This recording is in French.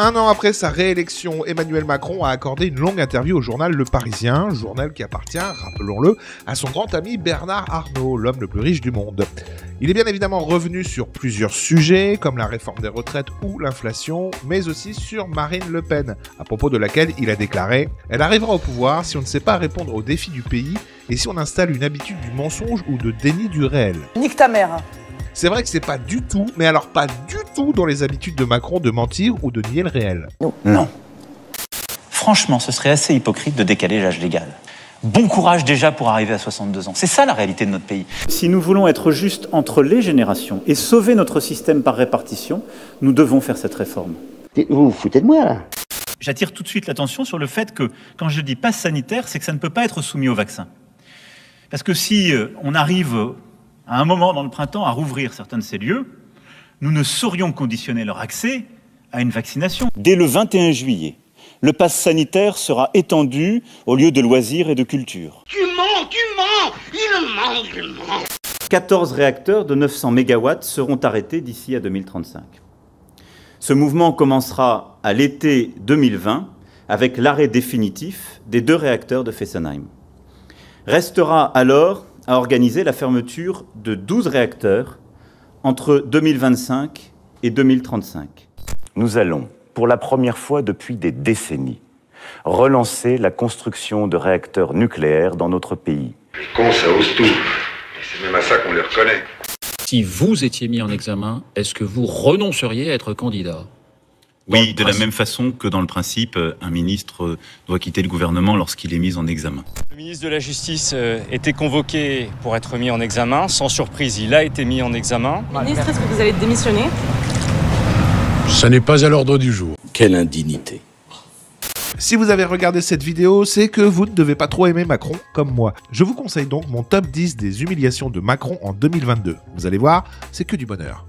Un an après sa réélection, Emmanuel Macron a accordé une longue interview au journal Le Parisien, journal qui appartient, rappelons-le, à son grand ami Bernard Arnault, l'homme le plus riche du monde. Il est bien évidemment revenu sur plusieurs sujets, comme la réforme des retraites ou l'inflation, mais aussi sur Marine Le Pen, à propos de laquelle il a déclaré « Elle arrivera au pouvoir si on ne sait pas répondre aux défis du pays et si on installe une habitude du mensonge ou de déni du réel. » Nique ta mère. C'est vrai que c'est pas du tout, mais alors pas du tout dans les habitudes de Macron de mentir ou de nier le réel. Non. Franchement, ce serait assez hypocrite de décaler l'âge légal. Bon courage déjà pour arriver à 62 ans. C'est ça la réalité de notre pays. Si nous voulons être justes entre les générations et sauver notre système par répartition, nous devons faire cette réforme. Vous vous foutez de moi, là? J'attire tout de suite l'attention sur le fait que, quand je dis passe sanitaire, c'est que ça ne peut pas être soumis au vaccin. Parce que si on arrive à un moment dans le printemps à rouvrir certains de ces lieux, nous ne saurions conditionner leur accès à une vaccination. Dès le 21 juillet, le pass sanitaire sera étendu aux lieux de loisirs et de culture. Tu mens, il ment. 14 réacteurs de 900 MW seront arrêtés d'ici à 2035. Ce mouvement commencera à l'été 2020 avec l'arrêt définitif des 2 réacteurs de Fessenheim. Restera alors à organiser la fermeture de 12 réacteurs entre 2025 et 2035. Nous allons, pour la première fois depuis des décennies, relancer la construction de réacteurs nucléaires dans notre pays. Les cons, ça ose tout. Et c'est même à ça qu'on les reconnaît. Si vous étiez mis en examen, est-ce que vous renonceriez à être candidat ? Oui, de la même façon que dans le principe, un ministre doit quitter le gouvernement lorsqu'il est mis en examen. Le ministre de la Justice était convoqué pour être mis en examen. Sans surprise, il a été mis en examen. Ministre, est-ce que vous allez démissionner ? Ça n'est pas à l'ordre du jour. Quelle indignité. Si vous avez regardé cette vidéo, c'est que vous ne devez pas trop aimer Macron comme moi. Je vous conseille donc mon top 10 des humiliations de Macron en 2022. Vous allez voir, c'est que du bonheur.